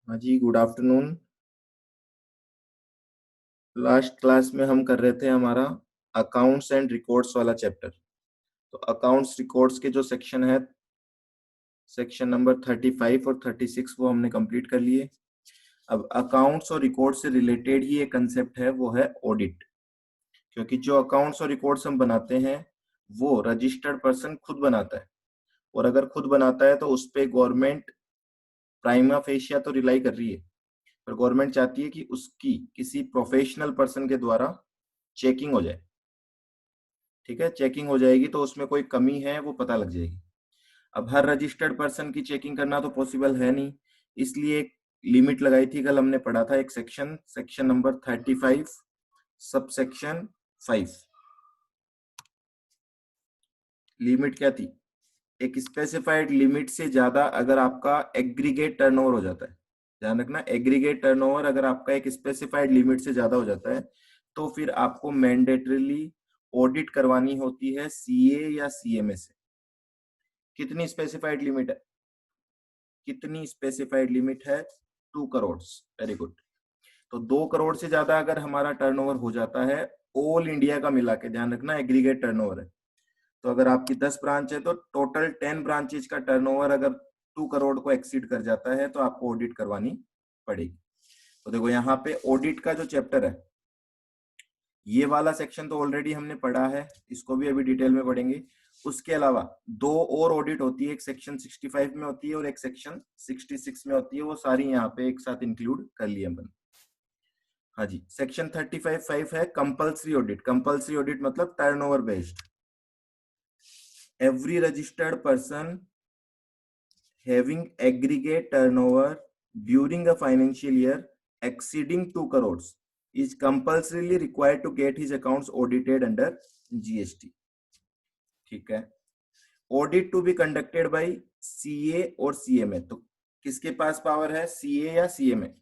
हाँ जी, good afternoon. Last class में हम कर रहे थे हमारा अकाउंट्स एंड रिकॉर्ड्स वाला चैप्टर। तो अकाउंट्स रिकॉर्ड्स के जो सेक्शन है, सेक्शन नंबर 35 और 36 वो हमने कंप्लीट कर लिए। अब अकाउंट्स और रिकॉर्ड से रिलेटेड ही एक कंसेप्ट है, वो है ऑडिट। क्योंकि जो अकाउंट्स और रिकॉर्ड्स हम बनाते हैं वो रजिस्टर्ड पर्सन खुद बनाता है, और अगर खुद बनाता है तो उस पे गवर्नमेंट प्राइमा फेशिया तो रिलाई कर रही है, पर गवर्नमेंट चाहती है कि उसकी किसी प्रोफेशनल पर्सन के द्वारा चेकिंग हो जाए। ठीक है, चेकिंग हो जाएगी तो उसमें कोई कमी है वो पता लग जाएगी। अब हर रजिस्टर्ड पर्सन की चेकिंग करना तो पॉसिबल है नहीं, इसलिए एक लिमिट लगाई थी। कल हमने पढ़ा था एक section number 35 sub section 5। Limit क्या थी? एक स्पेसिफाइड लिमिट से ज्यादा अगर आपका एग्रीगेट टर्नओवर हो जाता है, ध्यान रखना, एग्रीगेट टर्नओवर अगर आपका एक स्पेसिफाइड लिमिट से ज्यादा हो जाता है तो फिर आपको मैंडेटरीली ऑडिट करवानी होती है सीए या सीएमए से। कितनी स्पेसिफाइड लिमिट है? कितनी स्पेसिफाइड लिमिट है? 2 करोड़। Very good. तो 2 करोड़ से ज्यादा अगर हमारा टर्नओवर हो जाता है ऑल इंडिया का मिला के, ध्यान रखना एग्रीगेट टर्नओवर है, तो अगर आपकी 10 ब्रांच है तो टोटल 10 ब्रांचेज का टर्नओवर अगर 2 करोड़ को एक्सीड कर जाता है तो आपको ऑडिट करवानी पड़ेगी। तो देखो यहाँ पे ऑडिट का जो चैप्टर है, ये वाला सेक्शन तो ऑलरेडी हमने पढ़ा है, इसको भी अभी डिटेल में पढ़ेंगे। उसके अलावा 2 और ऑडिट होती है, एक सेक्शन 65 में होती है और एक सेक्शन 66 में होती है, वो सारी यहाँ पे एक साथ इंक्लूड कर लिए अपन। हाँ जी, सेक्शन 35(5) है कंपल्सरी ऑडिट। कंपल्सरी ऑडिट मतलब turnover based. Every registered person having aggregate turnover during a financial year exceeding 2 crores is compulsorily required to get his accounts audited under GST। ठीक है, audit to be conducted by CA और CMA. तो किसके पास power है, CA या CMA?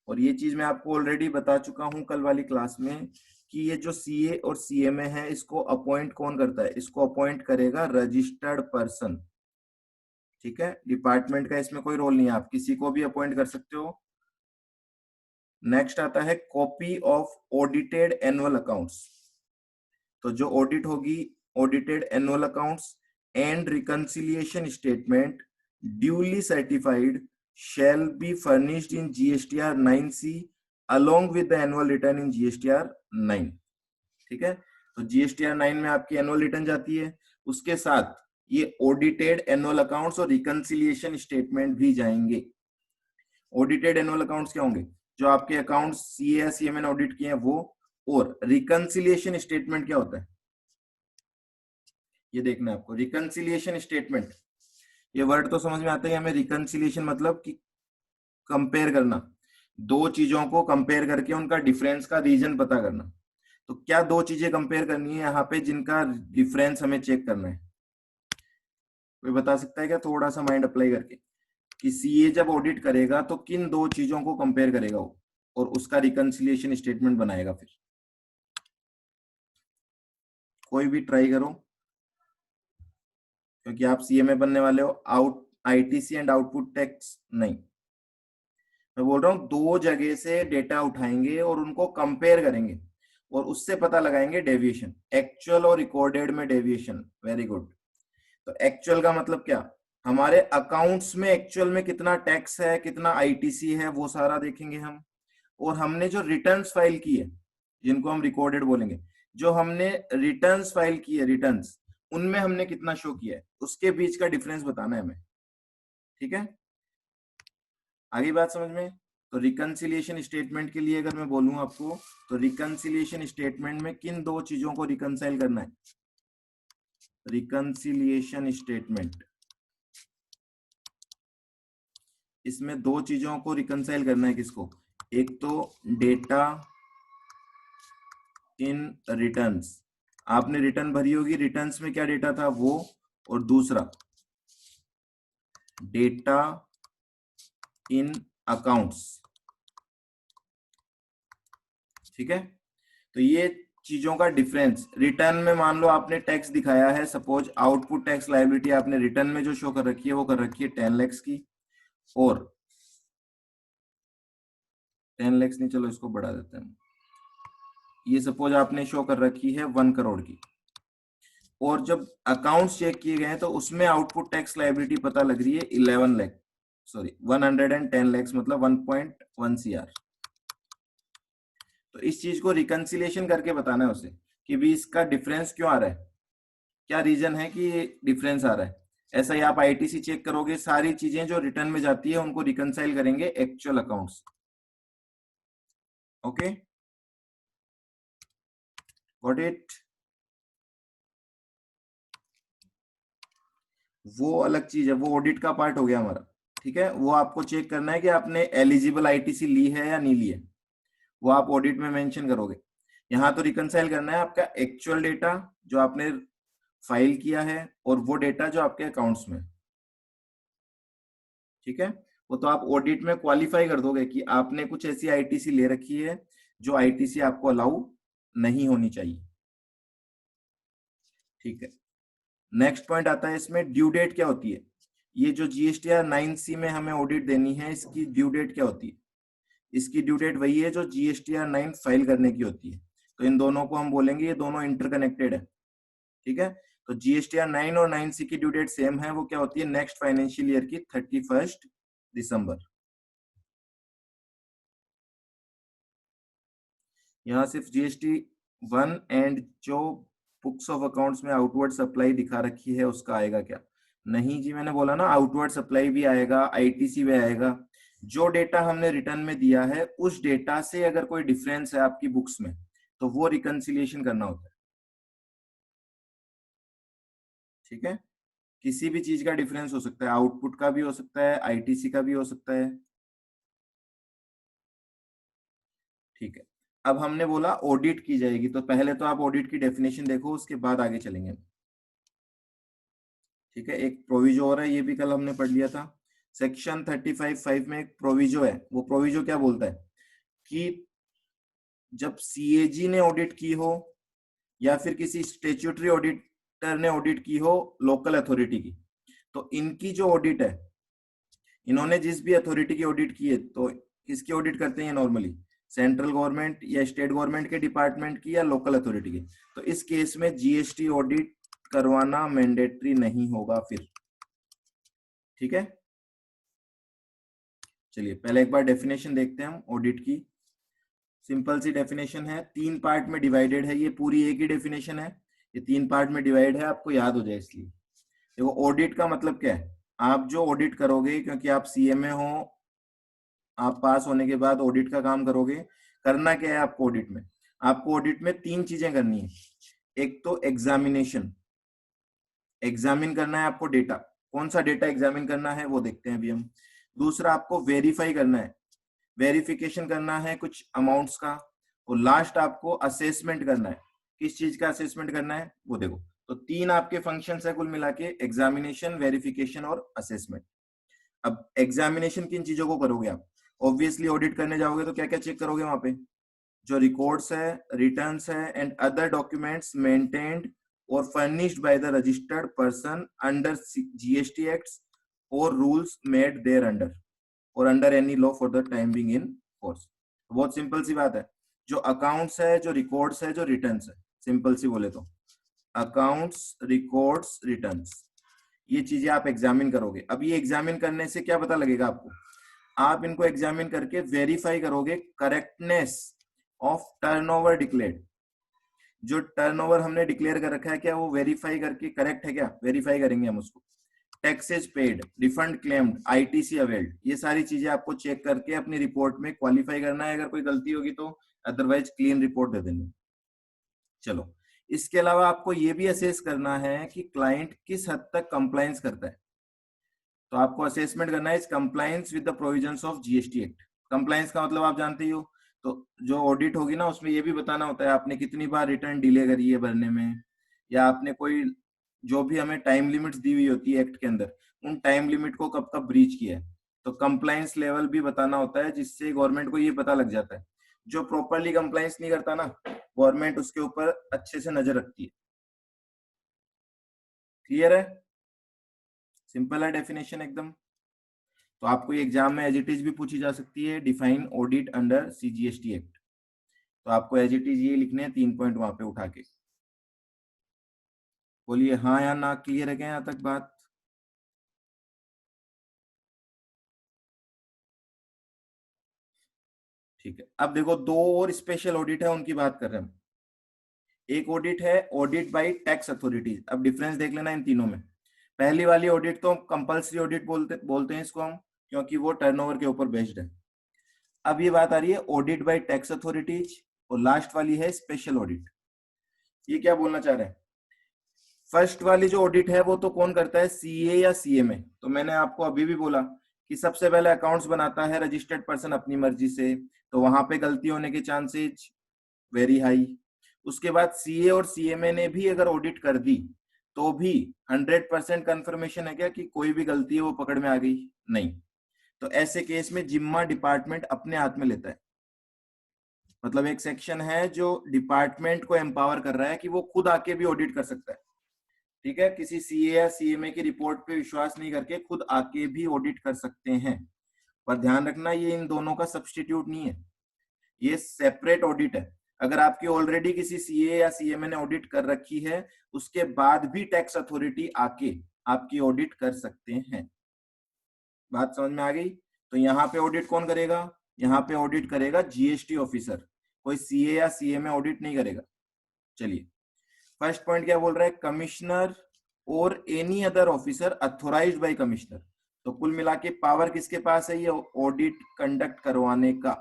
और ये चीज मैं आपको ऑलरेडी बता चुका हूं कल वाली क्लास में कि ये जो सीए और सीएमए है इसको अपॉइंट कौन करता है? इसको अपॉइंट करेगा रजिस्टर्ड पर्सन। ठीक है, डिपार्टमेंट का इसमें कोई रोल नहीं है, आप किसी को भी अपॉइंट कर सकते हो। नेक्स्ट आता है copy of audited annual accounts. तो जो ऑडिट होगी, audited annual accounts and reconciliation statement duly certified shall be furnished in GSTR 9C along with the annual return in GSTR 9। ठीक है, तो GSTR 9 में आपकी एनुअल रिटर्न जाती है, उसके साथ ये ऑडिटेड एनुअल अकाउंट्स और रिकंसिलिएशन स्टेटमेंट भी जाएंगे। ऑडिटेड एनुअल अकाउंट्स क्या होंगे? जो आपके अकाउंट्स सीए या सीएमए ने ऑडिट किए हैं वो। और रिकंसिलिएशन स्टेटमेंट क्या होता है ये देखना है आपको। रिकंसिलिएशन स्टेटमेंट, ये वर्ड तो समझ में आता है हमें। रिकंसिलिएशन मतलब कि कंपेयर करना, दो चीजों को कंपेयर करके उनका डिफरेंस का रीजन पता करना। तो क्या दो चीजें कंपेयर करनी है यहाँ पे जिनका डिफरेंस हमें चेक करना है? कोई बता सकता है क्या, थोड़ा सा माइंड अप्लाई करके, कि सीए जब ऑडिट करेगा तो किन दो चीजों को कंपेयर करेगा वो, और उसका रिकंसिलिएशन स्टेटमेंट बनाएगा? फिर कोई भी ट्राई करो, क्योंकि आप सीएमए बनने वाले हो। Out ITC and output tax नहीं, मैं बोल रहा हूं दो जगह से डेटा उठाएंगे और उनको कंपेयर करेंगे और उससे पता लगाएंगे डेविएशन, एक्चुअल और रिकॉर्डेड में डेविएशन। Very good. तो एक्चुअल का मतलब क्या? हमारे अकाउंट्स में एक्चुअल में कितना टैक्स है, कितना आईटीसी है, वो सारा देखेंगे हम। और हमने जो रिटर्न्स फाइल की है, जिनको हम रिकॉर्डेड बोलेंगे, जो हमने रिटर्न्स फाइल की है, रिटर्न्स, उनमें हमने कितना शो किया है, उसके बीच का डिफरेंस बताना है हमें। ठीक है, आगे बात समझ में? तो रिकंसिलिएशन स्टेटमेंट के लिए अगर मैं बोलूं आपको, तो रिकंसिलिएशन स्टेटमेंट में किन दो चीजों को रिकंसाइल करना है? रिकंसिलिएशन स्टेटमेंट, इसमें दो चीजों को रिकंसाइल करना है। किसको? एक तो डेटा इन रिटर्न्स, आपने रिटर्न भरी होगी, रिटर्न्स में क्या डेटा था वो, और दूसरा डेटा इन अकाउंट्स। ठीक है, तो ये चीजों का डिफरेंस। रिटर्न में मान लो आपने टैक्स दिखाया है, सपोज आउटपुट टैक्स लायबिलिटी आपने रिटर्न में जो शो कर रखी है वो कर रखी है 10 लाख की, और 10 lakhs नहीं, चलो इसको बढ़ा देते हैं। ये सपोज आपने शो कर रखी है 1 करोड़ की, और जब अकाउंट्स चेक किए गए हैं तो उसमें आउटपुट टैक्स लायबिलिटी पता लग रही है 11 लाख, सॉरी 110 lakhs, मतलब 1.1 CR। तो इस चीज को रिकंसिलिएशन करके बताना है उसे कि भी इसका डिफरेंस क्यों आ रहा है, क्या रीजन है कि ये डिफरेंस आ रहा है। ऐसा ही आप आईटीसी चेक करोगे, सारी चीजें जो रिटर्न में जाती है उनको रिकंसाइल करेंगे actual accounts. Okay, got it. वो अलग चीज है, वो ऑडिट का पार्ट हो गया हमारा। ठीक है, वो आपको चेक करना है कि आपने एलिजिबल आईटीसी ली है या नहीं ली है, वो आप ऑडिट में मेंशन करोगे। यहाँ तो रिकंसाइल करना है आपका एक्चुअल डेटा जो आपने फाइल किया है और वो डेटा जो आपके अकाउंट्स में। ठीक है, वो तो आप ऑडिट में क्वालिफाई कर दोगे कि आपने कुछ ऐसी आईटीसी ले रखी है जो आईटीसी आपको अलाउ नहीं होनी चाहिए। ठीक है, नेक्स्ट पॉइंट आता है इसमें ड्यू डेट क्या होती है। ये जो जीएसटीआर 9C में हमें ऑडिट देनी है, इसकी ड्यू डेट क्या होती है। इसकी ड्यू डेट वही है जो जीएसटीआर 9 फाइल करने की होती है। तो इन दोनों को हम बोलेंगे ये दोनों इंटरकनेक्टेड है। ठीक है, तो जीएसटीआर 9 और 9C की ड्यू डेट सेम है, वो क्या होती है नेक्स्ट फाइनेंशियल ईयर की 31 दिसंबर। यहाँ सिर्फ जीएसटी 1 एंड जो बुक्स ऑफ अकाउंट्स में आउटवर्ड सप्लाई दिखा रखी है उसका आएगा क्या। नहीं जी, मैंने बोला ना आउटवर्ड सप्लाई भी आएगा, आईटीसी भी आएगा। जो डेटा हमने रिटर्न में दिया है उस डेटा से अगर कोई डिफरेंस है आपकी बुक्स में तो वो रिकंसिलिएशन करना होता है। ठीक है, किसी भी चीज का डिफरेंस हो सकता है, आउटपुट का भी हो सकता है, आईटीसी का भी हो सकता है। ठीक है, अब हमने बोला ऑडिट की जाएगी, तो पहले तो आप ऑडिट की डेफिनेशन देखो, उसके बाद आगे चलेंगे। ठीक है, एक प्रोविजो हो रहा है, ये भी कल हमने पढ़ लिया था। सेक्शन 35(5) में एक प्रोविजो है। वो प्रोविजो क्या बोलता है कि जब सीएजी ने ऑडिट की हो या फिर किसी स्टेट्यूटरी ऑडिटर ने ऑडिट की हो लोकल अथॉरिटी की, तो इनकी जो ऑडिट है, इन्होंने जिस भी अथॉरिटी की ऑडिट की है, तो किसकी ऑडिट करते हैं नॉर्मली, सेंट्रल गवर्नमेंट या स्टेट गवर्नमेंट के डिपार्टमेंट की या लोकल अथॉरिटी की। तो इस केस में जीएसटी ऑडिट करवाना मैंडेटरी नहीं होगा फिर। ठीक है, चलिए पहले एक बार डेफिनेशन देखते हैं हम ऑडिट की। सिंपल सी डेफिनेशन है, 3 पार्ट में डिवाइडेड है, ये पूरी एक ही डेफिनेशन है, ये 3 पार्ट में डिवाइड है, आपको याद हो जाए इसलिए। देखो ऑडिट का मतलब क्या है, आप जो ऑडिट करोगे, क्योंकि आप सीएमए हो, आप पास होने के बाद ऑडिट का काम करोगे। करना क्या है आपको ऑडिट में, आपको ऑडिट में 3 चीजें करनी है। एक तो एग्जामिनेशन, एग्जामिन करना है आपको डेटा, कौन सा डेटा एग्जामिन करना है वो देखते हैं अभी हम। दूसरा आपको वेरीफाई करना है, वेरिफिकेशन करना है कुछ अमाउंट्स का। और लास्ट आपको असेसमेंट करना है, किस चीज का असेसमेंट करना है वो देखो। तो 3 आपके फंक्शंस है कुल मिला के, एग्जामिनेशन, वेरिफिकेशन और असेसमेंट। अब एग्जामिनेशन किन चीजों को करोगे आप, ऑब्वियसली ऑडिट करने जाओगे तो क्या क्या चेक करोगे वहां पे, जो रिकॉर्ड्स है, रिटर्न्स है एंड अदर डॉक्यूमेंट्स मेंटेन्ड और furnished by the registered person under GST acts और रूल्स मेड देयर अंडर और under any law for the time being in force. बहुत सिंपल सी बात है, जो अकाउंट्स है, जो रिकॉर्ड्स है, जो रिटर्न्स है, सिंपल सी बोले तो अकाउंट्स, रिकॉर्ड्स, रिटर्न्स, ये चीजें आप एग्जामिन करोगे। अब ये एग्जामिन करने से क्या पता लगेगा आपको, आप इनको एग्जामिन करके वेरीफाई करोगे करेक्टनेस ऑफ टर्नओवर डिक्लेयर्ड। जो टर्नओवर हमने डिक्लेयर कर रखा है क्या वो वेरीफाई करके करेक्ट है क्या, वेरीफाई करेंगे हम उसको। Taxes paid, refund claimed, ITC availed, ये सारी चीजें आपको चेक करके अपनी रिपोर्ट में क्वालिफाई करना है। अगर कोई गलती होगी तो अदरवाइज क्लीन रिपोर्ट दे देंगे। चलो, इसके अलावा आपको ये भी असेस करना है कि क्लाइंट किस हद तक कंप्लायंस करता है। तो आपको असेसमेंट करना है is compliance with the provisions of GST act. Compliance का मतलब आप जानते ही हो, तो जो ऑडिट होगी ना उसमें ये भी बताना होता है आपने कितनी बार रिटर्न डिले करी है भरने में, या आपने कोई जो भी हमें टाइम लिमिट्स दी हुई होती है एक्ट के अंदर, उन टाइम लिमिट को कब कब ब्रीच किया है। तो कंप्लायंस लेवल भी बताना होता है, जिससे गवर्नमेंट को ये पता लग जाता है। जो प्रॉपरली कंप्लायंस नहीं करता ना, गवर्नमेंट उसके ऊपर अच्छे से नजर रखती है। क्लियर है, सिंपल है डेफिनेशन एकदम। तो आपको ये एग्जाम में एज इट इज भी पूछी जा सकती है, define audit under CGST act. तो आपको एज इट इज ये लिखने हैं 3 पॉइंट वहां पे उठा के। बोलिए हाँ या ना, क्लियर है क्या यहाँ तक बात? ठीक है, अब देखो दो और स्पेशल ऑडिट है, उनकी बात कर रहे हैं हम। एक ऑडिट है ऑडिट बाय टैक्स अथॉरिटीज। अब डिफरेंस देख लेना इन तीनों में। पहली वाली ऑडिट तो कंपल्सरी ऑडिट बोलते बोलते हैं इसको हम, क्योंकि वो टर्नओवर के ऊपर बेस्ड है। अब ये बात आ रही है ऑडिट बाय टैक्स अथॉरिटीज, और लास्ट वाली है स्पेशल ऑडिट। ये क्या बोलना चाह रहे हैं? फर्स्ट वाली जो ऑडिट है वो तो कौन करता है, सीए या सीएमए। तो मैंने आपको अभी भी बोला कि सबसे पहले अकाउंट्स बनाता है रजिस्टर्ड पर्सन अपनी मर्जी से, तो वहां पे गलती होने के चांसेस वेरी हाई। उसके बाद सीए और सीएमए ने भी अगर ऑडिट कर दी तो भी 100% कंफर्मेशन है क्या कि कोई भी गलती है वो पकड़ में आ गई? नहीं। तो ऐसे केस में जिम्मा डिपार्टमेंट अपने हाथ में लेता है। मतलब एक सेक्शन है जो डिपार्टमेंट को एम्पावर कर रहा है कि वो खुद आके भी ऑडिट कर सकता है। ठीक है, किसी सीए या सीएमए की रिपोर्ट पे विश्वास नहीं करके खुद आके भी ऑडिट कर सकते हैं। पर ध्यान रखना ये इन दोनों का सब्स्टिट्यूट नहीं है, ये सेपरेट ऑडिट है। अगर आपकी ऑलरेडी किसी सीए या सीएमए ने ऑडिट कर रखी है, उसके बाद भी टैक्स अथॉरिटी आके आपकी ऑडिट कर सकते हैं। बात समझ में आ गई? तो यहाँ पे ऑडिट कौन करेगा? यहाँ पे ऑडिट करेगा जीएसटी ऑफिसर, कोई सीए या सीएमए ऑडिट नहीं करेगा। चलिए, फर्स्ट पॉइंट क्या बोल रहा है, कमिश्नर और any other officer authorised by commissioner. तो कुल मिला के पावर किसके पास है ये ऑडिट कंडक्ट करवाने का?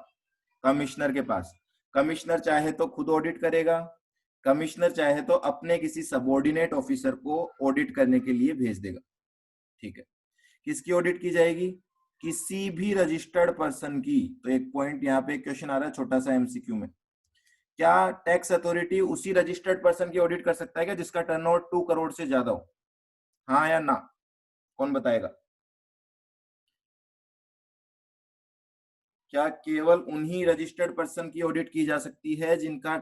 कमिश्नर के पास। कमिश्नर चाहे तो खुद ऑडिट करेगा, कमिश्नर चाहे तो अपने किसी सबऑर्डिनेट ऑफिसर को ऑडिट करने के लिए भेज देगा। ठीक है, किसकी ऑडिट की जाएगी? किसी भी रजिस्टर्ड पर्सन की। तो एक पॉइंट यहाँ पे क्वेश्चन आ रहा है छोटा सा एमसीक्यू में, क्या टैक्स अथॉरिटी उसी रजिस्टर्ड पर्सन की ऑडिट कर सकता है क्या जिसका टर्नओवर 2 करोड़ से ज्यादा हो? हाँ या ना, कौन बताएगा? क्या केवल उन्हीं रजिस्टर्ड पर्सन की ऑडिट की जा सकती है जिनका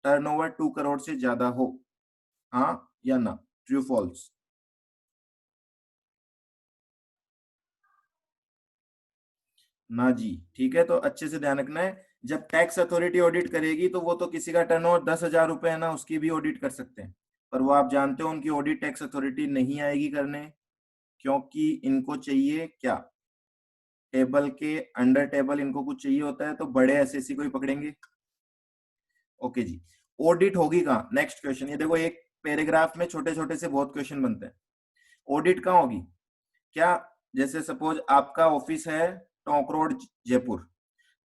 टर्नओवर 2 करोड़ से ज्यादा हो? हाँ या ना, ट्रू फॉल्स? ना जी। ठीक है, तो अच्छे से ध्यान रखना है, जब टैक्स अथॉरिटी ऑडिट करेगी तो वो तो किसी का टर्नओवर 10,000 रुपए है ना, उसकी भी ऑडिट कर सकते हैं। पर वो आप जानते हो उनकी ऑडिट टैक्स अथॉरिटी नहीं आएगी करने, क्योंकि इनको चाहिए क्या, टेबल के अंडर टेबल इनको कुछ चाहिए होता है, तो बड़े एसएससी को ही पकड़ेंगे। ओके जी, ऑडिट होगी कहाँ? नेक्स्ट क्वेश्चन, ये देखो एक पैराग्राफ में छोटे छोटे से बहुत क्वेश्चन बनते हैं। ऑडिट कहाँ होगी? क्या, जैसे सपोज आपका ऑफिस है टोंक रोड जयपुर,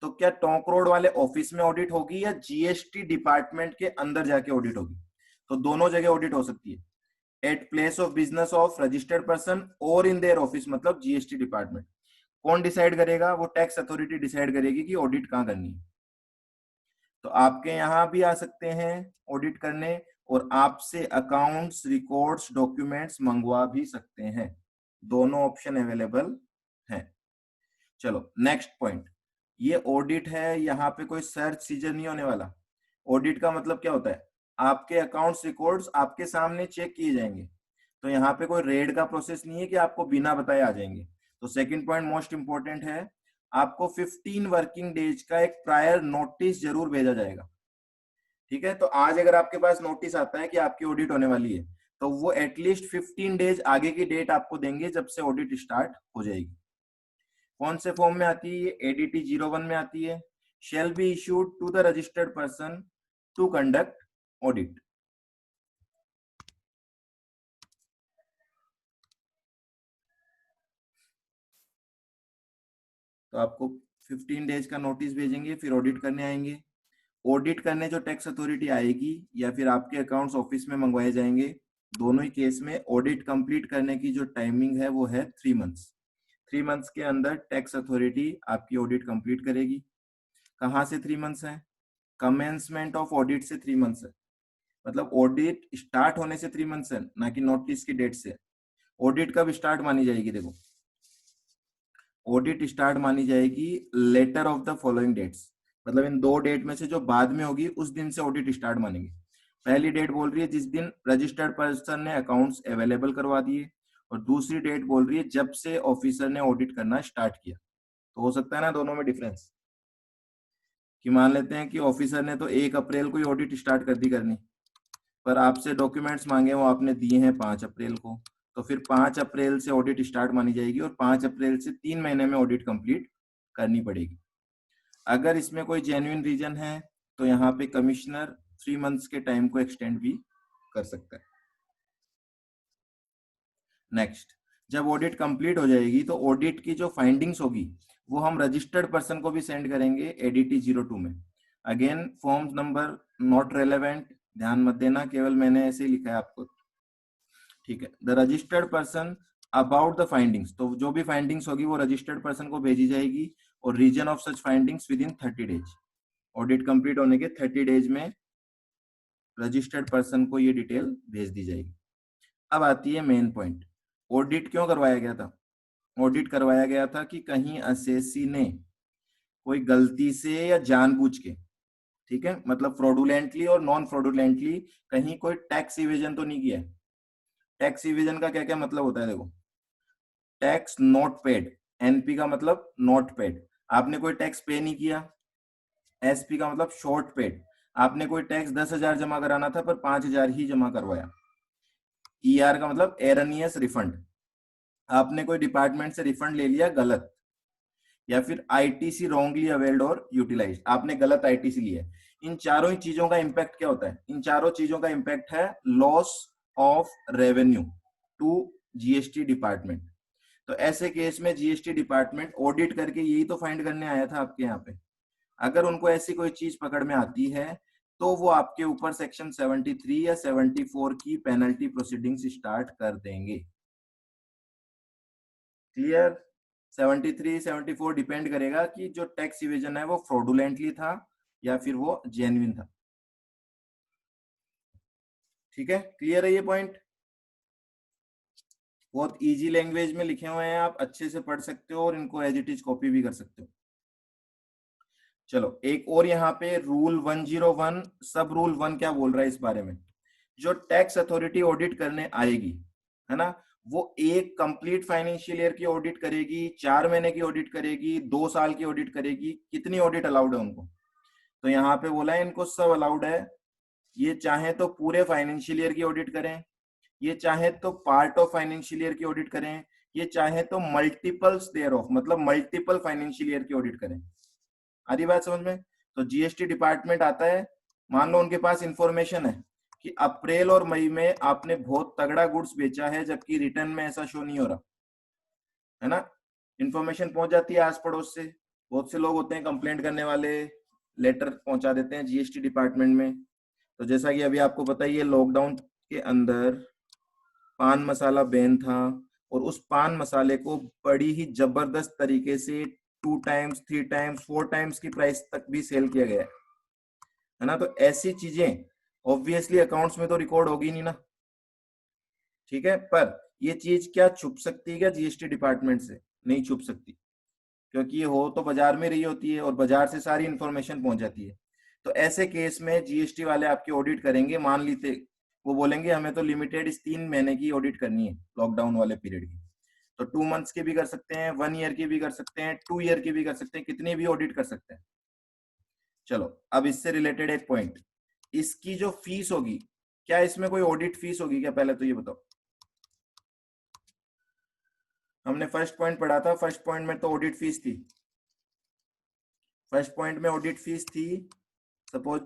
तो क्या टोंक रोड वाले ऑफिस में ऑडिट होगी या जीएसटी डिपार्टमेंट के अंदर जाके ऑडिट होगी? तो दोनों जगह ऑडिट हो सकती है, at place of business of registered person और इन देयर ऑफिस, मतलब जीएसटी डिपार्टमेंट। कौन डिसाइड करेगा? वो टैक्स अथॉरिटी डिसाइड करेगी कि ऑडिट कहाँ करनी है। तो आपके यहाँ भी आ सकते हैं ऑडिट करने, और आपसे अकाउंट्स रिकॉर्ड्स डॉक्यूमेंट्स मंगवा भी सकते हैं। दोनों ऑप्शन अवेलेबल हैं। चलो नेक्स्ट पॉइंट, ये ऑडिट है, यहाँ पे कोई सर्च सीजर नहीं होने वाला। ऑडिट का मतलब क्या होता है, आपके अकाउंट्स रिकॉर्ड्स आपके सामने चेक किए जाएंगे। तो यहाँ पे कोई रेड का प्रोसेस नहीं है कि आपको बिना बताए आ जाएंगे। तो सेकंड पॉइंट मोस्ट इंपॉर्टेंट है, आपको 15 वर्किंग डेज का एक प्रायर नोटिस जरूर भेजा जाएगा। ठीक है, तो आज अगर आपके पास नोटिस आता है कि आपकी ऑडिट होने वाली है, तो वो एटलीस्ट 15 डेज आगे की डेट आपको देंगे जब से ऑडिट स्टार्ट हो जाएगी। कौन से फॉर्म में आती है ये? एडीटी 01 में आती है। Shall be issued to the registered person to conduct audit. तो आपको 15 डेज का नोटिस भेजेंगे, फिर ऑडिट करने आएंगे। ऑडिट करने जो टैक्स अथॉरिटी आएगी या फिर आपके अकाउंट्स ऑफिस में मंगवाए जाएंगे, दोनों ही केस में ऑडिट कंप्लीट करने की जो टाइमिंग है वो है 3 मंथ्स। 3 मंथ्स के अंदर टैक्स अथॉरिटी आपकी ऑडिट कंप्लीट करेगी। कहाँ से 3 मंथ्स है? कमेंसमेंट ऑफ ऑडिट से 3 मंथ्स है। मतलब ऑडिट स्टार्ट होने से 3 मंथ्स है, ना कि नोटिस की डेट से। ऑडिट कब स्टार्ट मानी जाएगी? देखो, ऑडिट स्टार्ट मानी जाएगी letter of the following dates, मतलब इन दो डेट में से जो बाद में होगी उस दिन से ऑडिट स्टार्ट मानेंगे। पहली डेट बोल रही है जिस दिन रजिस्टर्ड पर्सन ने अकाउंट्स अवेलेबल करवा दिए, और दूसरी डेट बोल रही है जब से ऑफिसर ने ऑडिट करना स्टार्ट किया। तो हो सकता है ना दोनों में डिफरेंस, कि मान लेते हैं कि ऑफिसर ने तो 1 अप्रैल को ही ऑडिट स्टार्ट कर दी करनी, पर आपसे डॉक्यूमेंट्स मांगे वो आपने दिए हैं 5 अप्रैल को, तो फिर 5 अप्रैल से ऑडिट स्टार्ट मानी जाएगी और 5 अप्रैल से 3 महीने में ऑडिट कंप्लीट करनी पड़ेगी। अगर इसमें कोई जेन्युइन रीजन है तो यहाँ पे कमिश्नर 3 मंथ्स के टाइम को एक्सटेंड भी कर सकता है। नेक्स्ट, जब ऑडिट कंप्लीट हो जाएगी तो ऑडिट की जो फाइंडिंग्स होगी वो हम रजिस्टर्ड पर्सन को भी सेंड करेंगे एडीटी 02 में। Again form number not relevant, ध्यान मत देना, केवल मैंने ऐसे ही लिखा है आपको, ठीक है। The registered person about the findings, तो जो भी फाइंडिंग्स होगी वो रजिस्टर्ड पर्सन को भेजी जाएगी और reason of such findings within 30 days. Audit complete होने के 30 डेज में रजिस्टर्ड पर्सन को ये डिटेल भेज दी जाएगी। अब आती है मेन पॉइंट, ऑडिट क्यों करवाया गया था? ऑडिट करवाया गया था कि कहीं असेसी ने कोई गलती से या जानबूझ के, ठीक है, मतलब फ्रॉडुलेंटली और नॉन फ्रॉडुलेंटली कहीं कोई टैक्स इवेजन तो नहीं किया है। टैक्स इवेजन का क्या क्या मतलब होता है? देखो, टैक्स नॉट पेड, एनपी का मतलब नॉट पेड, आपने कोई टैक्स पे नहीं किया। एसपी का मतलब शॉर्ट पेड, आपने कोई टैक्स 10,000 जमा कराना था पर 5,000 ही जमा करवाया। ईआर का मतलब एरनियस रिफंड, आपने कोई डिपार्टमेंट से रिफंड ले लिया गलत। या फिर आईटीसी रॉन्गली अवेल्ड और यूटिलाइज्ड, आपने गलत आईटीसी लिया है। इन चारों ही चीजों का इंपैक्ट क्या होता है? इन चारों चीजों का इंपैक्ट है loss of revenue to GST department. तो ऐसे केस में जीएसटी डिपार्टमेंट ऑडिट करके यही तो फाइंड करने आया था आपके यहाँ पे। अगर उनको ऐसी कोई चीज पकड़ में आती है तो वो आपके ऊपर सेक्शन 73 या 74 की पेनल्टी प्रोसीडिंग्स स्टार्ट कर देंगे। क्लियर? 73 74 डिपेंड करेगा कि जो टैक्स इवेजन है वो फ्रॉडुलेंटली था या फिर वो जेन्युइन था। ठीक है, क्लियर है ये पॉइंट? बहुत इजी लैंग्वेज में लिखे हुए हैं, आप अच्छे से पढ़ सकते हो और इनको एज इट इज कॉपी भी कर सकते हो। चलो एक और यहाँ पे रूल 101 सब रूल 1 क्या बोल रहा है इस बारे में? जो टैक्स अथॉरिटी ऑडिट करने आएगी, है ना, वो एक कंप्लीट फाइनेंशियल ईयर की ऑडिट करेगी, 4 महीने की ऑडिट करेगी, 2 साल की ऑडिट करेगी, कितनी ऑडिट अलाउड है उनको? तो यहाँ पे बोला है इनको सब अलाउड है। ये चाहे तो पूरे फाइनेंशियल ईयर की ऑडिट करें, ये चाहे तो पार्ट ऑफ फाइनेंशियल ईयर की ऑडिट करें, ये चाहे तो मल्टीपल्स देयर ऑफ, मतलब मल्टीपल फाइनेंशियल ईयर की ऑडिट करें। आधी बात समझ में? तो जीएसटी डिपार्टमेंट आता है, मान लो उनके पास इंफॉर्मेशन है कि अप्रैल और मई में आपने बहुत तगड़ा गुड्स बेचा है जबकि रिटर्न में ऐसा शो नहीं हो रहा, है ना। इंफॉर्मेशन पहुंच जाती है आस पड़ोस से, बहुत से लोग होते हैं कंप्लेंट करने वाले, लेटर पहुंचा देते हैं जीएसटी डिपार्टमेंट में। तो जैसा कि अभी आपको पता ही है, लॉकडाउन के अंदर पान मसाला बैन था और उस पान मसाले को बड़ी ही जबरदस्त तरीके से 2 टाइम्स 3 टाइम्स 4 टाइम्स की प्राइस तक भी सेल किया गया है ना। तो ऐसी चीजें ऑब्वियसली अकाउंट्स में तो रिकॉर्ड होगी नहीं ना, ठीक है। पर ये चीज क्या छुप सकती है क्या जीएसटी डिपार्टमेंट से? नहीं छुप सकती, क्योंकि ये हो तो बाजार में रही होती है और बाजार से सारी इंफॉर्मेशन पहुंच जाती है। तो ऐसे केस में जीएसटी वाले आपकी ऑडिट करेंगे, मान लीजिए वो बोलेंगे हमें तो लिमिटेड इस 3 महीने की ऑडिट करनी है लॉकडाउन वाले पीरियड की, तो 2 मंथ्स की भी कर सकते हैं, 1 ईयर की भी कर सकते हैं, 2 ईयर की भी कर सकते हैं, कितनी भी ऑडिट कर सकते हैं। चलो अब इससे रिलेटेड एक पॉइंट, इसकी जो फीस होगी, क्या इसमें कोई ऑडिट फीस होगी क्या? पहले तो ये बताओ। हमने फर्स्ट पॉइंट पढ़ा था, फर्स्ट पॉइंट में तो ऑडिट फीस थी, फर्स्ट पॉइंट में ऑडिट फीस थी। सपोज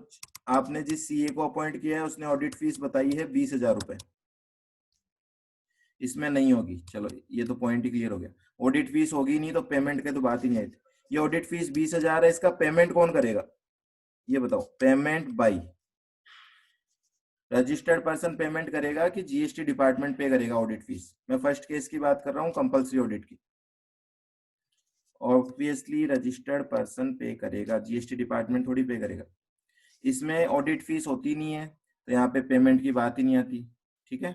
आपने जिस सीए को अपॉइंट किया है उसने ऑडिट फीस बताई है 20,000 रुपए, इसमें नहीं होगी। चलो ये तो पॉइंट ही क्लियर हो गया, ऑडिट फीस होगी नहीं तो पेमेंट के तो बात ही नहीं आई थी। ये ऑडिट फीस 20,000 है, इसका पेमेंट कौन करेगा ये बताओ? Payment by registered person payment करेगा कि जीएसटी डिपार्टमेंट पे करेगा ऑडिट फीस? मैं फर्स्ट केस की बात कर रहा हूँ, कंपल्सरी ऑडिट की। ऑब्वियसली रजिस्टर्ड पर्सन पे करेगा, जीएसटी डिपार्टमेंट थोड़ी पे करेगा। इसमें ऑडिट फीस होती नहीं है तो यहाँ पे पेमेंट की बात ही नहीं आती, ठीक है।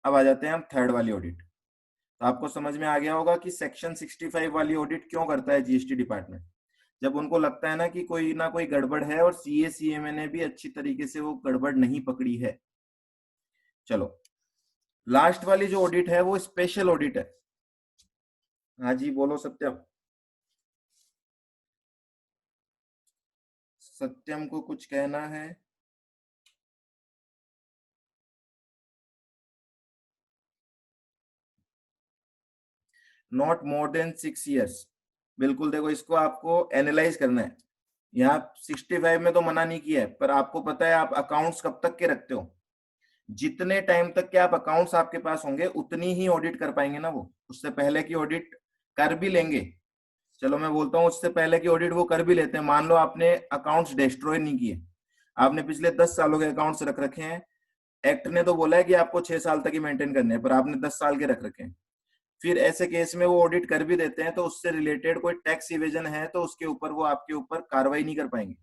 अब आ जाते हैं हम थर्ड वाली ऑडिट। तो आपको समझ में आ गया होगा कि सेक्शन 65 वाली ऑडिट क्यों करता है जीएसटी डिपार्टमेंट। जब उनको लगता है ना कोई गड़बड़ है और सीएमए ने भी अच्छी तरीके से वो गड़बड़ नहीं पकड़ी है। चलो लास्ट वाली जो ऑडिट है वो स्पेशल ऑडिट है। हाँ जी बोलो सत्यम। सत्यम को कुछ कहना है? Not more than 6 years। बिल्कुल, देखो इसको आपको एनालाइज करना है। यहाँ 65 में तो मना नहीं किया है, पर आपको पता है आप अकाउंट्स कब तक के रखते हो। जितने टाइम तक के आप अकाउंट्स आपके पास होंगे उतनी ही ऑडिट कर पाएंगे ना वो। उससे पहले की ऑडिट कर भी लेंगे। चलो मैं बोलता हूँ उससे पहले की ऑडिट वो कर भी लेते हैं। मान लो आपने अकाउंट्स डिस्ट्रॉय नहीं किए, आपने पिछले 10 सालों के अकाउंट्स रख रखे हैं। एक्ट ने तो बोला है कि आपको 6 साल तक ही मेंटेन करने हैं, पर आपने 10 साल के रख रखे हैं। फिर ऐसे केस में वो ऑडिट कर भी देते हैं, तो उससे रिलेटेड कोई टैक्स इवेजन है तो उसके ऊपर वो आपके ऊपर कार्रवाई नहीं कर पाएंगे,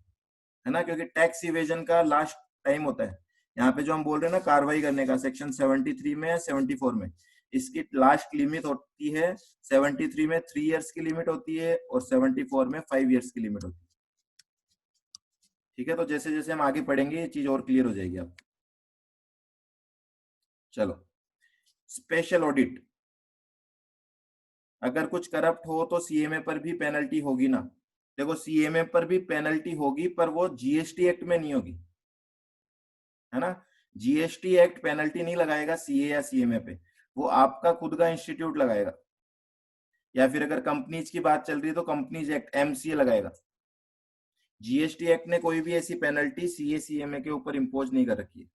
है ना, क्योंकि टैक्स इवेजन का लास्ट टाइम होता है। यहाँ पे जो हम बोल रहे हैं ना कार्रवाई करने का, सेक्शन 73 में या 74 में, इसकी लास्ट लिमिट होती है 73 में 3 years की लिमिट होती है और 74 में 5 years की लिमिट होती है। ठीक है, तो जैसे जैसे हम आगे पढ़ेंगे ये चीज और क्लियर हो जाएगी आप। चलो, स्पेशल ऑडिट। अगर कुछ करप्ट हो तो सीएमए पर भी पेनल्टी होगी ना। देखो सीएमए पर भी पेनल्टी होगी, पर वो जीएसटी एक्ट में नहीं होगी, है ना। जीएसटी एक्ट पेनल्टी नहीं लगाएगा सीए या सीएमए पे, वो आपका खुद का इंस्टीट्यूट लगाएगा। या फिर अगर कंपनीज की बात चल रही है तो कंपनीज एक्ट एमसीए लगाएगा। जीएसटी एक्ट ने कोई भी ऐसी पेनल्टी सीए सीएमए के ऊपर इम्पोज नहीं कर रखी है।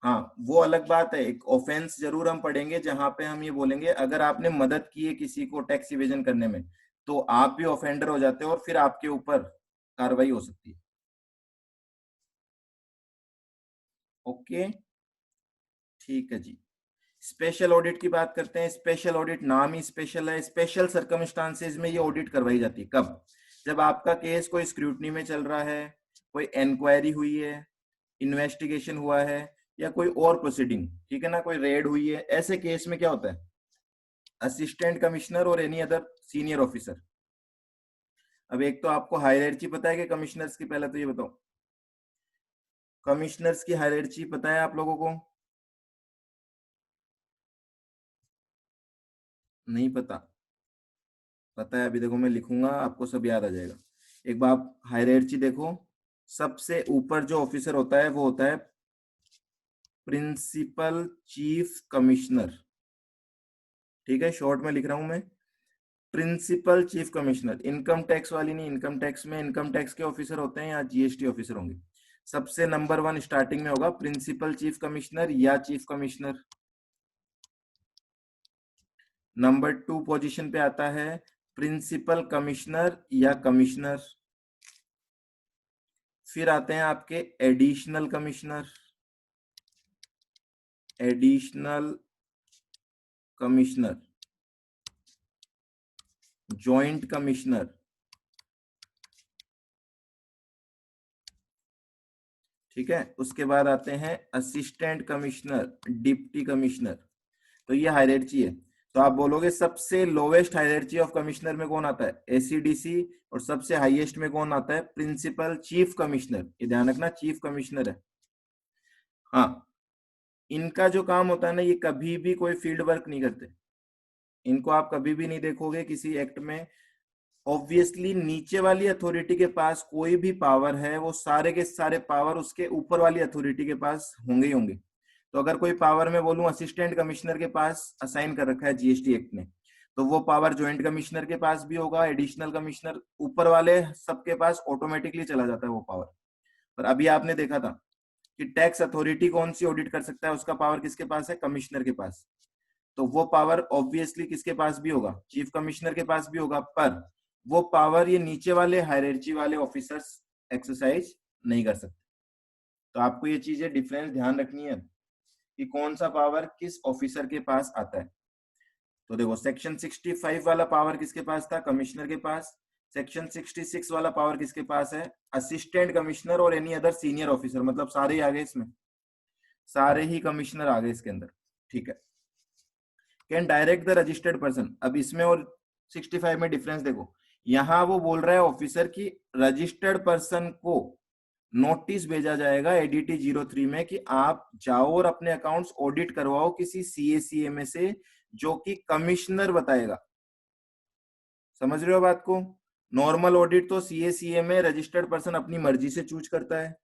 हाँ वो अलग बात है, एक ऑफेंस जरूर हम पढ़ेंगे जहां पे हम ये बोलेंगे अगर आपने मदद की है किसी को टैक्स इवेजन करने में तो आप भी ऑफेंडर हो जाते हो और फिर आपके ऊपर कार्रवाई हो सकती है। ओके, ठीक है जी। स्पेशल ऑडिट की बात करते हैं। स्पेशल ऑडिट नाम ही स्पेशल है। स्पेशल सर्कमस्टांसेस में ये ऑडिट करवाई जाती है। कब? जब आपका केस कोई स्क्रूटनी में चल रहा है, कोई इंक्वायरी हुई है, इन्वेस्टिगेशन हुआ है, या कोई और प्रोसीडिंग, ठीक है ना, कोई रेड हुई है, ऐसे केस में क्या होता है असिस्टेंट कमिश्नर और एनी अदर सीनियर ऑफिसर। अब एक तो आपको हायरार्ची पता है कि कमिश्नर्स की, पहले तो ये बताओ कमिश्नर्स की हायरार्ची पता है आप लोगों को? नहीं पता? पता है, अभी देखो मैं लिखूंगा आपको सब याद आ जाएगा। एक बार हायरार्ची देखो, सबसे ऊपर जो ऑफिसर होता है वो होता है प्रिंसिपल चीफ कमिश्नर। ठीक है, शॉर्ट में लिख रहा हूं मैं, principal chief commissioner. Income tax वाली नहीं, इनकम टैक्स में इनकम टैक्स के ऑफिसर होते हैं या जीएसटी ऑफिसर होंगे। सबसे नंबर 1 स्टार्टिंग में होगा प्रिंसिपल चीफ कमिश्नर या चीफ कमिश्नर। नंबर 2 पोजीशन पे आता है प्रिंसिपल कमिश्नर या कमिश्नर। फिर आते हैं आपके additional commissioner, additional commissioner, joint commissioner. ठीक है, उसके बाद आते हैं असिस्टेंट कमिश्नर, डिप्टी कमिश्नर। तो ये हायरार्ची है। तो आप बोलोगे सबसे लोवेस्ट हायरार्ची ऑफ कमिश्नर में कौन आता है? एसीडीसी। और सबसे हाईएस्ट में कौन आता है? Principal chief commissioner. ये ध्यान रखना, चीफ कमिश्नर है। हाँ, इनका जो काम होता है ना, ये कभी भी कोई फील्ड वर्क नहीं करते। इनको आप कभी भी नहीं देखोगे किसी एक्ट में। ऑब्वियसली नीचे वाली अथॉरिटी के पास कोई भी पावर है, वो सारे के सारे पावर उसके ऊपर वाली अथॉरिटी के पास होंगे ही होंगे। तो अगर कोई पावर मैं बोलूं असिस्टेंट कमिश्नर के पास असाइन कर रखा है जीएसटी एक्ट ने, तो वो पावर ज्वाइंट कमिश्नर के पास भी होगा, एडिशनल कमिश्नर, ऊपर वाले सबके पास ऑटोमेटिकली चला जाता है वो पावर। पर अभी आपने देखा था कि टैक्स अथॉरिटी कौन सी ऑडिट कर सकता है, उसका पावर किसके पास है? कमिश्नर के पास। तो वो पावर ऑब्वियसली किसके पास भी होगा? चीफ कमिश्नर के पास भी होगा। पर वो पावर ये नीचे वाले हायरार्ची वाले ऑफिसर्स एक्सरसाइज नहीं कर सकते। तो आपको ये चीजें डिफरेंस ध्यान रखनी है कि कौन सा पावर किस ऑफिसर के पास आता है। तो देखो सेक्शन 65 वाला पावर किसके पास था? कमिश्नर के पास। सेक्शन 66 वाला पावर किसके पास है? असिस्टेंट कमिश्नर और एनी अदर सीनियर ऑफिसर। मतलब सारे ही आ गए इसमें, सारे ही कमिश्नर आ गए इसके अंदर। ठीक है, can direct the registered person. अब इसमें और 65 में डिफरेंस देखो, यहां वो बोल रहा है ऑफिसर की रजिस्टर्ड पर्सन को नोटिस भेजा जाएगा एडीटी 03 में कि आप जाओ और अपने अकाउंट्स ऑडिट करवाओ किसी सीएसीए से, जो कि कमिश्नर बताएगा। समझ रहे हो बात को? नॉर्मल ऑडिट तो सीएसीए में रजिस्टर्ड पर्सन अपनी मर्जी से चूज करता है,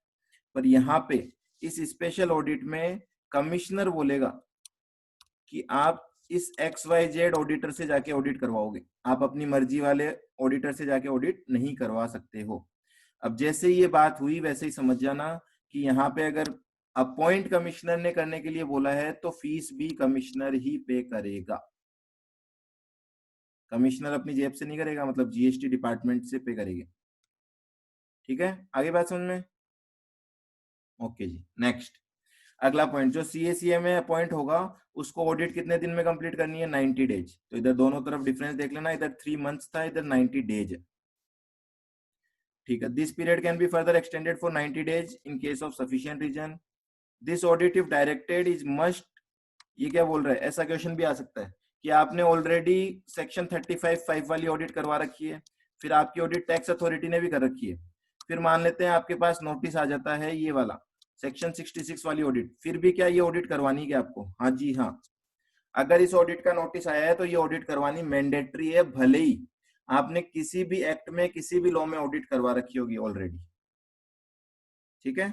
पर यहाँ पे इस स्पेशल ऑडिट में कमिश्नर बोलेगा कि आप इस XYZ ऑडिटर से जाके ऑडिट करवाओगे, आप अपनी मर्जी वाले ऑडिटर से जाके ऑडिट नहीं करवा सकते हो। अब जैसे ये बात हुई वैसे ही समझ जाना कि यहाँ पे अगर अपॉइंट कमिश्नर ने करने के लिए बोला है तो फीस भी कमिश्नर ही पे करेगा। कमिश्नर अपनी जेब से नहीं करेगा, मतलब जीएसटी डिपार्टमेंट से पे करेगी। ठीक है, आगे बात समझ में? ओके जी, नेक्स्ट अगला पॉइंट, जो सीएसीए में अपॉइंट होगा उसको ऑडिट कितने दिन में कंप्लीट करनी है? 90 डेज। तो इधर दोनों तरफ डिफरेंस देख लेना, इधर 3 मंथ्स था, इधर 90 डेज है। ठीक है, this period can be further extended for 90 days in case of sufficient reason. This audit if directed is must, ये क्या बोल रहा है? ऐसा क्वेश्चन भी आ सकता है कि आपने ऑलरेडी सेक्शन 35(5) वाली ऑडिट करवा रखी है, फिर आपकी ऑडिट टैक्स अथॉरिटी ने भी कर रखी है, फिर मान लेते हैं आपके पास नोटिस आ जाता है ये वाला सेक्शन 66 वाली ऑडिट, फिर भी क्या ये ऑडिट करवानी क्या आपको? हाँ जी हाँ, अगर इस ऑडिट का नोटिस आया है तो ये ऑडिट करवानी मैंडेटरी है, भले ही आपने किसी भी एक्ट में किसी भी लॉ में ऑडिट करवा रखी होगी ऑलरेडी। ठीक है,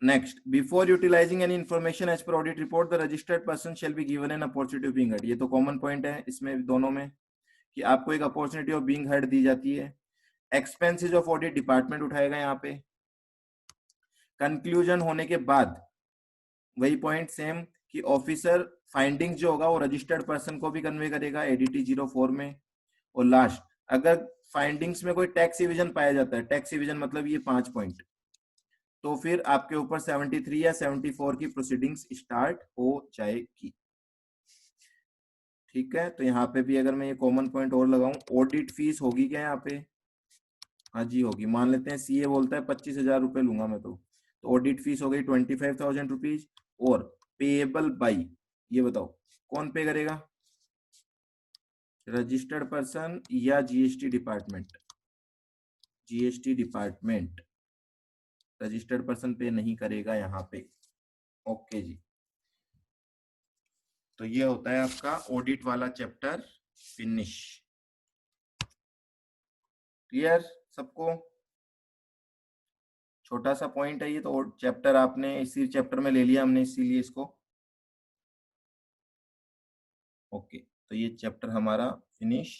next, before utilising any information as per audit report the registered person shall be given an opportunity of being heard. ये तो कॉमन पॉइंट है इसमें दोनों में कि आपको एक अपॉर्चुनिटी ऑफ बीइंग हर्ड दी जाती है। एक्सपेंसेस ऑफ ऑडिट डिपार्टमेंट उठाएगा यहाँ पे। कंक्लूजन होने के बाद वही पॉइंट सेम कि ऑफिसर फाइंडिंग्स जो होगा वो रजिस्टर्ड पर्सन को भी कन्वे करेगा एडीटी 04 में। और लास्ट, अगर फाइंडिंग्स में कोई टैक्स इविजन पाया जाता है, टैक्स इविजन मतलब ये 5 पॉइंट, तो फिर आपके ऊपर 73 या 74 की प्रोसीडिंग्स स्टार्ट हो जाएगी। ठीक है, तो यहाँ पे भी अगर मैं ये कॉमन पॉइंट और लगाऊं, ऑडिट फीस होगी क्या यहाँ पे? हाँ जी होगी। मान लेते हैं सीए बोलता है 25,000 रुपए लूंगा मैं, तो ऑडिट फीस हो गई 25,000 रुपीज। और पेएबल बाई, ये बताओ कौन पे करेगा? रजिस्टर्ड पर्सन या GST department? GST department, registered person पे नहीं करेगा यहाँ पे। ओके जी, तो ये होता है आपका ऑडिट वाला चैप्टर फिनिश। क्लियर सबको? छोटा सा पॉइंट है ये, तो चैप्टर आपने इसी चैप्टर में ले लिया हमने, इसीलिए इसको। ओके, तो ये चैप्टर हमारा फिनिश